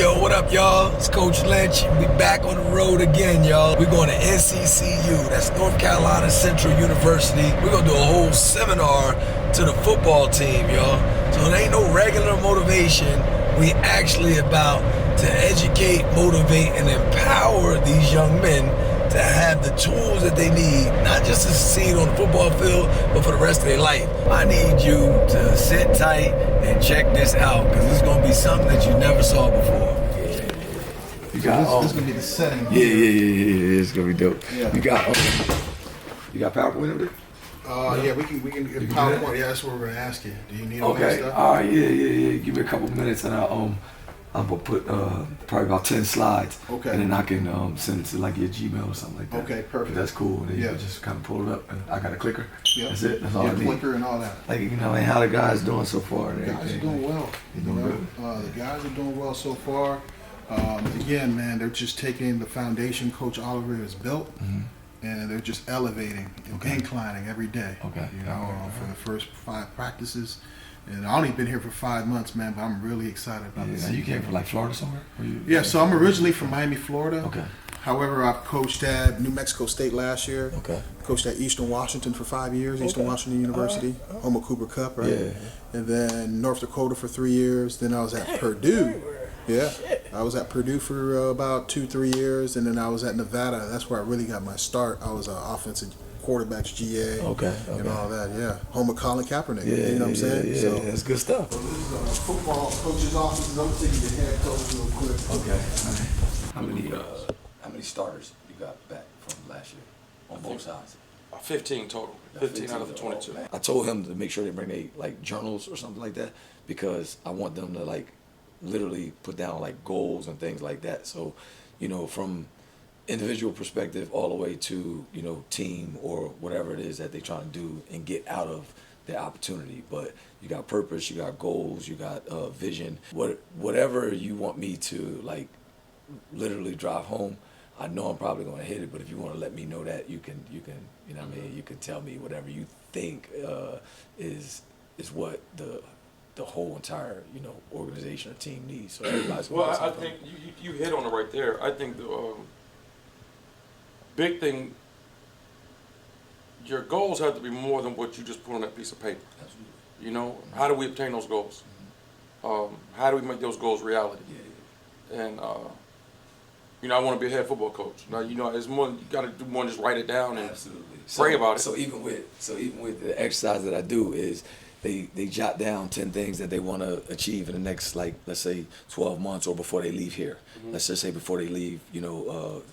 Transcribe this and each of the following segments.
Yo, what up, y'all? It's Coach Lynch. We back on the road again, y'all. We're going to NCCU. That's North Carolina Central University. We're going to do a whole seminar to the football team, y'all. So it ain't no regular motivation. We actually about to educate, motivate, and empower these young men to have the tools that they need, not just to succeed on the football field, but for the rest of their life. I need you to sit tight and check this out, because this is going to be something that you never saw before. You got this is going to be the setting. Yeah. It's going to be dope. Yeah. You got PowerPoint over there? Yeah, we can PowerPoint. Yeah, that's what we're going to ask you. Do you need all that stuff? All right, yeah. Give me a couple minutes and I'm gonna put probably about 10 slides. Okay. And then I can send it to like your Gmail or something like that. Okay, perfect. That's cool. And then you can just kind of pull it up. And I got a clicker. Yep. That's it. That's all I need. Clicker and all that. Like, and how the guys doing so far? The guys are doing well. They're doing good. The guys are doing well so far. Again, man, they're just taking the foundation Coach Oliver has built, and they're just elevating and inclining every day. Okay. For the first 5 practices. And I only been here for 5 months, man, but I'm really excited about this. And you came from like Florida somewhere? Yeah, so I'm originally from Miami, Florida. Okay. However, I've coached at New Mexico State last year. Okay. Coached at Eastern Washington for 5 years, Eastern Washington University, home of Cooper Cup, right? Yeah. And then North Dakota for 3 years. Then I was at Purdue. Yeah. I was at Purdue for about 2-3 years, and then I was at Nevada. That's where I really got my start. I was an offensive quarterbacks GA and all that, home of Colin Kaepernick, you know what I'm saying? Yeah, so, that's good stuff. So this is a football coach's office. I'm taking the head coach real quick. Okay. How many starters you got back from last year on both sides? 15 total. 15 out of the 22. I told him to make sure they bring their journals or something like that, because I want them to literally put down goals and things like that. So, from individual perspective all the way to team or whatever it is that they're trying to do and get out of their opportunity. But you got purpose, you got goals, you got vision. Whatever you want me to literally drive home, I know I'm probably going to hit it. But if you want to let me know that, you can you know what I mean, you can tell me whatever you think is what the whole entire organization or team needs. So everybody's well, I think you hit on it right there. I think the big thing, your goals have to be more than what you just put on that piece of paper. Absolutely. How do we obtain those goals? How do we make those goals reality? And I want to be a head football coach. Now, it's more, you got to do more than just write it down and pray about it. So even with the exercise that I do is they jot down 10 things that they want to achieve in the next, let's say 12 months or before they leave here. Let's just say before they leave,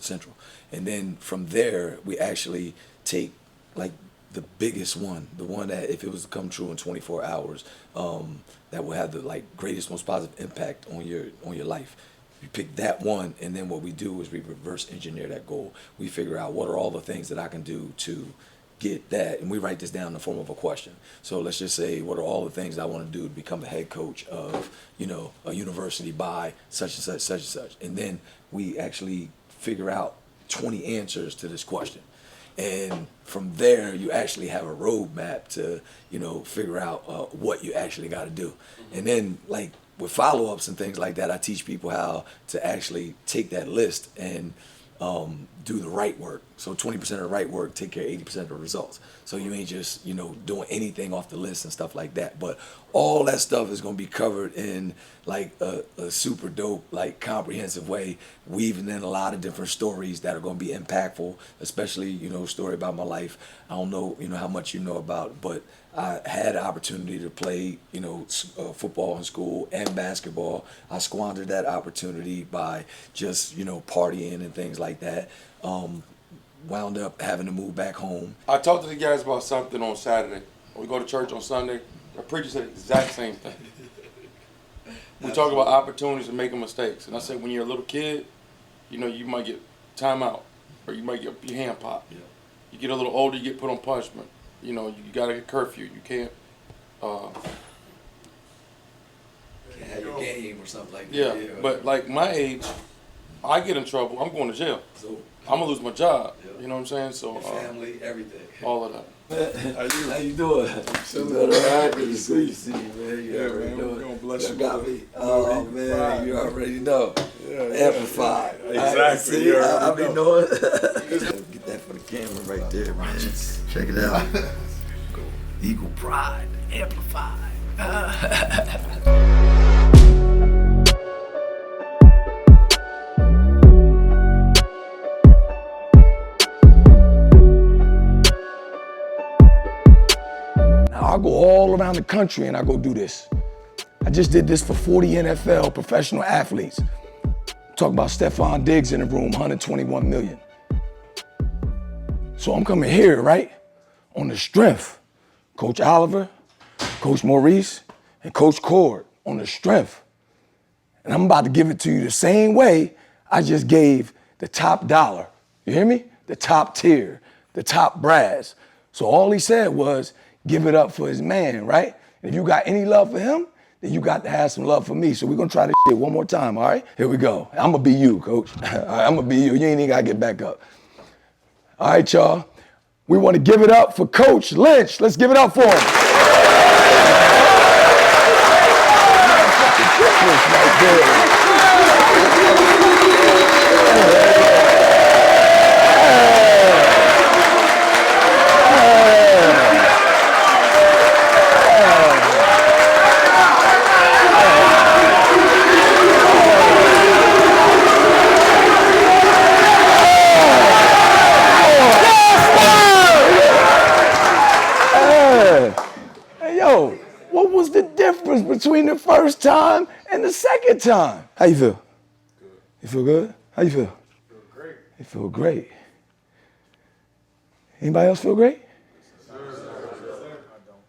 Central. And then from there, we actually take the biggest one, the one that if it was to come true in 24 hours, that will have the greatest, most positive impact on your life. You pick that one, and then what we do is we reverse engineer that goal. We figure out what are all the things that I can do to get that, and we write this down in the form of a question. So let's just say, what are all the things I want to do to become the head coach of, a university by such and such, such and such. And then we actually figure out 20 answers to this question. And from there, you actually have a roadmap to, figure out what you actually got to do. And then, with follow-ups and things like that, I teach people how to actually take that list and do the right work. So 20% of the right work take care of 80% of the results. So you ain't just doing anything off the list and stuff like that. But all that stuff is going to be covered in a super dope, comprehensive way, weaving in a lot of different stories that are going to be impactful. Especially story about my life. I don't know how much you know about, but I had the opportunity to play football in school and basketball. I squandered that opportunity by just partying and things like that. Wound up having to move back home. I talked to the guys about something on Saturday. We go to church on Sunday. The preacher said the exact same thing. We talk about opportunities and making mistakes. And I said, when you're a little kid, you might get time out, or you might get your hand popped. Yeah. You get a little older, you get put on punishment. You got to get curfew. You can't. Can't have your game or something like that. Yeah, but my age, I get in trouble, I'm going to jail. So, I'm gonna lose my job. Yeah. You know what I'm saying? So family, everything. all of that. How you doing? You doing all right? Good to see you, man. You already man, know we're it. gonna bless You you got with me. a Oh, little man, pride. you already know. Amplified. Exactly, See, you I already be know. knowing. Get that for the camera right there, man. Check it out. Eagle Pride, amplified. Now, I go all around the country and I go do this. I just did this for 40 NFL professional athletes. Talk about Stephon Diggs in the room, 121 million. So I'm coming here, right, on the strength. Coach Oliver, Coach Maurice, and Coach Cord on the strength. And I'm about to give it to you the same way I just gave the top dollar. You hear me? The top tier, the top brass. So all he said was, give it up for his man, right? And if you got any love for him, then you got to have some love for me. So we're gonna try this shit one more time, all right? Here we go. I'm gonna be you, coach. All right, I'm gonna be you. You ain't even gotta get back up. All right, y'all. We wanna give it up for Coach Lynch. Let's give it up for him. Right there. Hey, yo, what was the difference between the first time and the second time? How you feel? Good. You feel good? How you feel? Feel great. You feel great. Anybody else feel great? I don't.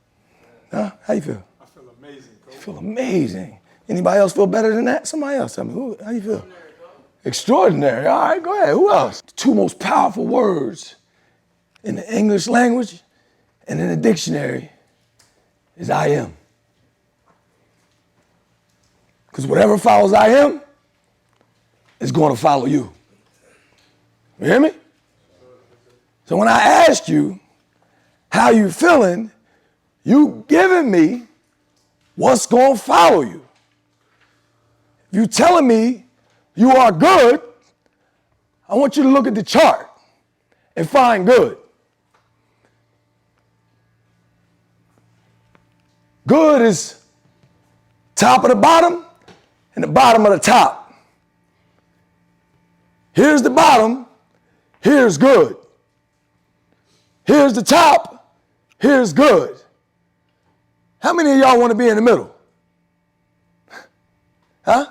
Huh? How you feel? I feel amazing, coach. You feel amazing. Anybody else feel better than that? Somebody else tell me. How you feel? Extraordinary. All right, go ahead. Who else? The two most powerful words in the English language and in the dictionary is I am. Because whatever follows I am is going to follow you. You hear me? So when I asked you how you feeling, you giving me what's going to follow you. If you telling me you are good, I want you to look at the chart and find good. Good is top of the bottom and the bottom of the top. Here's the bottom, here's good. Here's the top, here's good. How many of y'all want to be in the middle? Huh?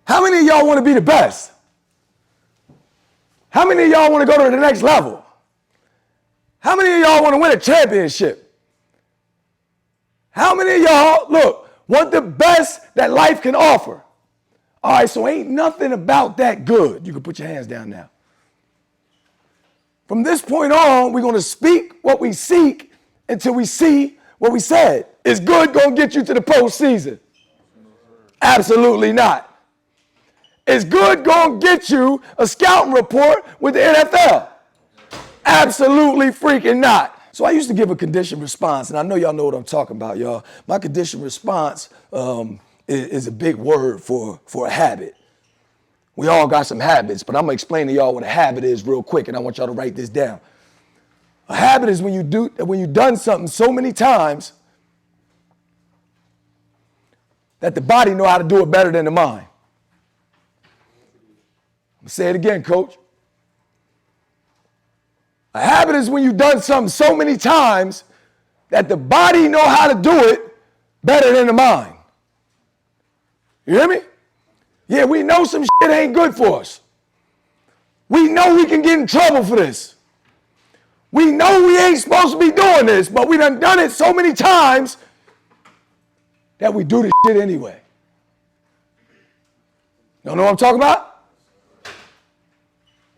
How many of y'all want to be the best? How many of y'all want to go to the next level? How many of y'all want to win a championship? How many of y'all, look, want the best that life can offer? All right, so ain't nothing about that good. You can put your hands down now. From this point on, we're going to speak what we seek until we see what we said. Is good going to get you to the postseason? Absolutely not. Is good going to get you a scouting report with the NFL? Absolutely freaking not. So I used to give a conditioned response, and I know y'all know what I'm talking about, y'all. My conditioned response is a big word for a habit. We all got some habits, but I'm gonna explain to y'all what a habit is real quick, and I want y'all to write this down. A habit is when you've done something so many times that the body know how to do it better than the mind. I'm gonna say it again, coach. A habit is when you've done something so many times that the body know how to do it better than the mind. You hear me? Yeah, we know some shit ain't good for us. We know we can get in trouble for this. We know we ain't supposed to be doing this, but we done it so many times that we do this shit anyway. You know what I'm talking about?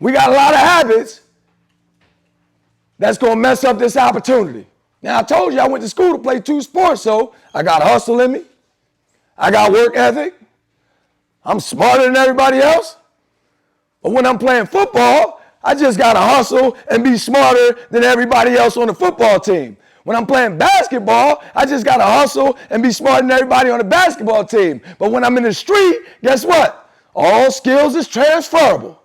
We got a lot of habits that's going to mess up this opportunity. Now, I told you I went to school to play 2 sports, so I got hustle in me. I got work ethic. I'm smarter than everybody else. But when I'm playing football, I just got to hustle and be smarter than everybody else on the football team. When I'm playing basketball, I just got to hustle and be smarter than everybody on the basketball team. But when I'm in the street, guess what? All skills is transferable.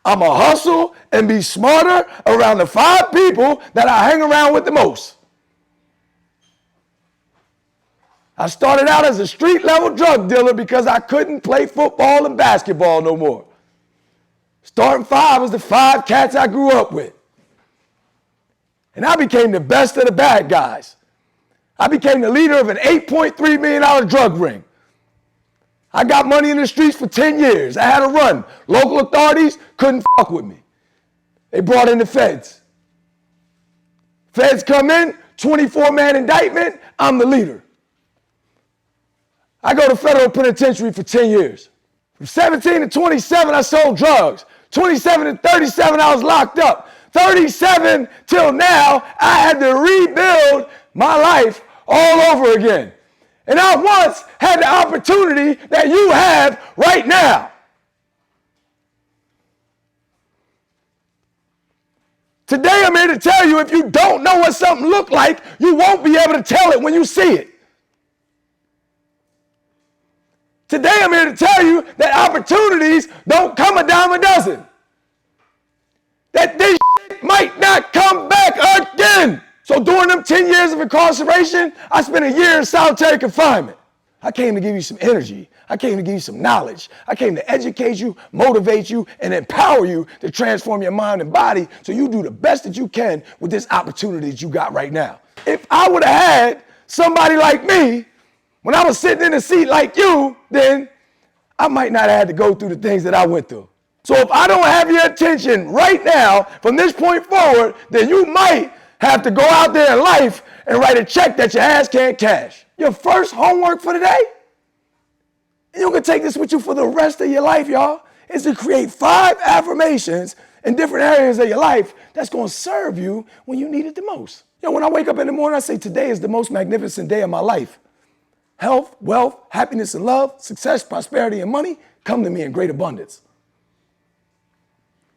I'm going to hustle and be smarter around the 5 people that I hang around with the most. I started out as a street-level drug dealer because I couldn't play football and basketball no more. Starting 5 was the 5 cats I grew up with. And I became the best of the bad guys. I became the leader of an $8.3 million drug ring. I got money in the streets for 10 years. I had a run. Local authorities couldn't fuck with me. They brought in the feds. Feds come in, 24-man indictment, I'm the leader. I go to federal penitentiary for 10 years. From 17 to 27, I sold drugs. 27 to 37, I was locked up. 37 till now, I had to rebuild my life all over again. And I once had the opportunity that you have right now. Today I'm here to tell you, if you don't know what something looks like, you won't be able to tell it when you see it. Today I'm here to tell you that opportunities don't come a dime a dozen. That this shit might not come back again. So during them 10 years of incarceration, I spent a year in solitary confinement. I came to give you some energy. I came to give you some knowledge. I came to educate you, motivate you, and empower you to transform your mind and body so you do the best that you can with this opportunity that you got right now. If I would have had somebody like me when I was sitting in a seat like you, then I might not have had to go through the things that I went through. So if I don't have your attention right now, from this point forward, then you might have to go out there in life and write a check that your ass can't cash. Your first homework for today, and you can take this with you for the rest of your life, y'all, is to create 5 affirmations in different areas of your life that's going to serve you when you need it the most. When I wake up in the morning, I say, today is the most magnificent day of my life. Health, wealth, happiness, and love, success, prosperity, and money come to me in great abundance.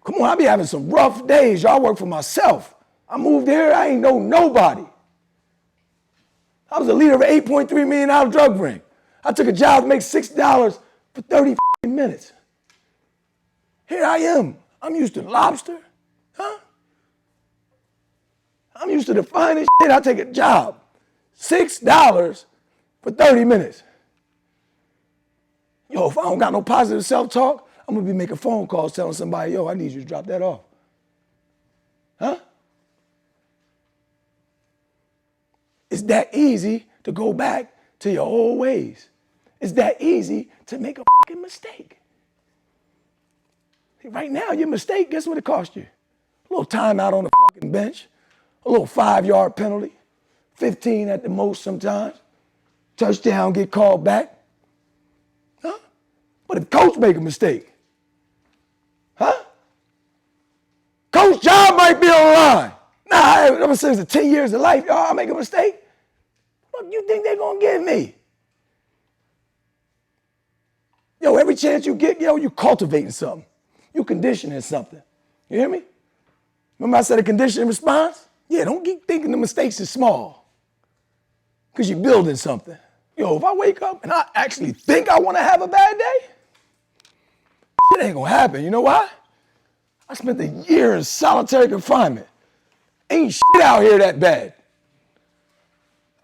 Come on, I be having some rough days. Y'all, work for myself. I moved here, I ain't know nobody. I was the leader of an $8.3 million drug ring. I took a job to make $6 for 30 minutes. Here I am. I'm used to lobster. Huh? I'm used to the finest shit. I take a job. $6 for 30 minutes. Yo, if I don't got no positive self-talk, I'm gonna be making phone calls telling somebody, yo, I need you to drop that off. Huh? It's that easy to go back to your old ways. It's that easy to make a fucking mistake. Right now, your mistake, guess what it cost you? A little time out on the fucking bench, a little 5-yard penalty, 15 at the most sometimes. Touchdown, get called back. Huh? But if coach make a mistake, huh? Coach job might be on the line. Nah, ever since the 10 years of life, y'all, I make a mistake. What you think they're gonna give me? Yo, every chance you get, yo, you cultivating something. You conditioning something. You hear me? Remember I said a conditioning response? Yeah, don't keep thinking the mistakes is small. Because you're building something. Yo, if I wake up and I actually think I want to have a bad day, shit ain't gonna happen. You know why? I spent a year in solitary confinement. Ain't shit out here that bad.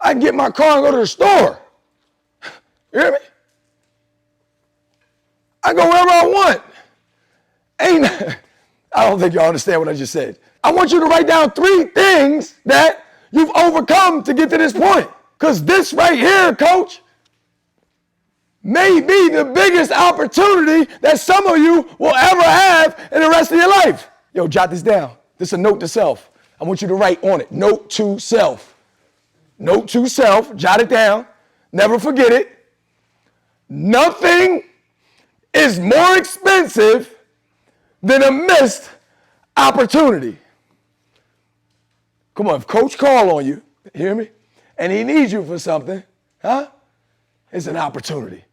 I can get my car and go to the store. You hear me? I go wherever I want. I don't think y'all understand what I just said. I want you to write down 3 things that you've overcome to get to this point. Because this right here, coach, may be the biggest opportunity that some of you will ever have in the rest of your life. Yo, jot this down. This is a note to self. I want you to write on it. Note to self. Note to self. Jot it down. Never forget it. Nothing is more expensive than a missed opportunity. Come on, if coach call on you, hear me? And he needs you for something, huh? It's an opportunity.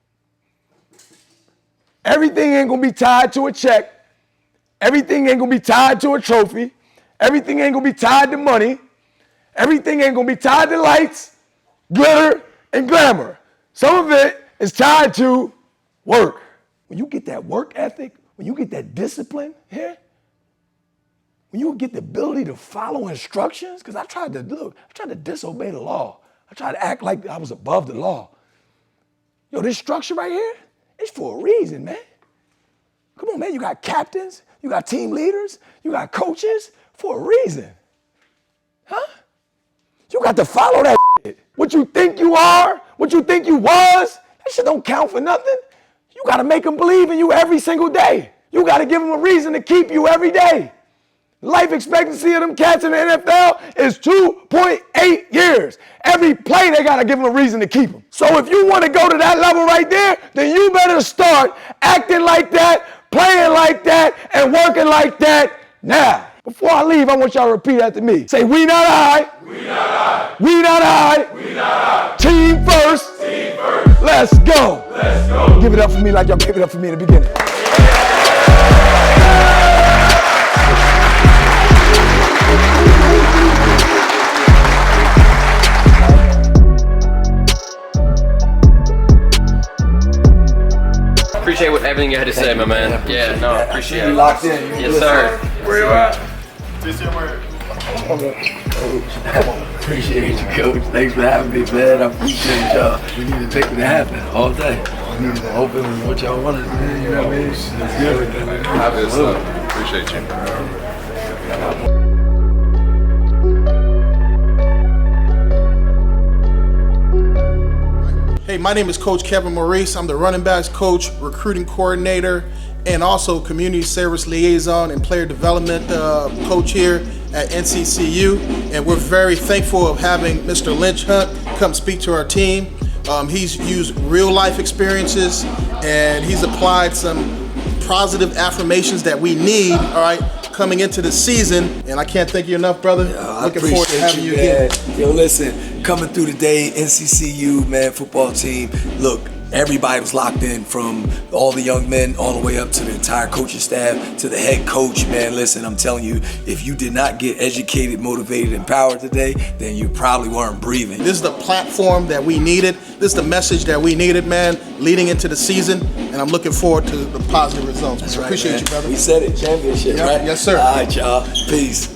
Everything ain't gonna be tied to a check. Everything ain't gonna be tied to a trophy. Everything ain't gonna be tied to money. Everything ain't gonna be tied to lights, glitter, and glamour. Some of it is tied to work. When you get that work ethic, when you get that discipline here, when you get the ability to follow instructions, because I tried to disobey the law. I tried to act like I was above the law. Yo, this structure right here, it's for a reason, man. Come on, man, you got captains, you got team leaders, you got coaches for a reason. Huh? You got to follow that shit. What you think you are, what you think you was, that shit don't count for nothing. You got to make them believe in you every single day. You got to give them a reason to keep you every day. Life expectancy of them cats in the NFL is 2.8 years. Every play, they got to give them a reason to keep them. So if you want to go to that level right there, then you better start acting like that, playing like that, and working like that now. Before I leave, I want y'all to repeat after me. Say, we not I. We not I. We not I. We not I. Team first. Team first. Let's go. Let's go. Give it up for me like y'all gave it up for me in the beginning. Appreciate everything you had to say, my man. Yeah, no, appreciate it. You locked in. Yes, sir. Where you at? This your word. Appreciate you, Coach. Thanks for having me, man. I appreciate y'all. We need to make it happen all day. I'm hoping what y'all wanted, man. You know what I mean? It's good. Appreciate you. Hey, my name is Coach Kevin Maurice. I'm the running backs coach, recruiting coordinator, and also community service liaison and player development coach here at NCCU. And we're very thankful of having Mr. Lynch Hunt come speak to our team. He's used real life experiences and he's applied some positive affirmations that we need, all right, coming into the season. And I can't thank you enough, brother. Looking forward to having you again. Yo, listen, coming through today, NCCU, man, football team. Look, everybody was locked in, from all the young men all the way up to the entire coaching staff, to the head coach, man. Listen, I'm telling you, if you did not get educated, motivated, empowered today, then you probably weren't breathing. This is the platform that we needed. This is the message that we needed, man, leading into the season. And I'm looking forward to the positive results. That's right, Appreciate man. you, brother. We said it, championship, Yep, right? yes, sir. All right, y'all. Peace.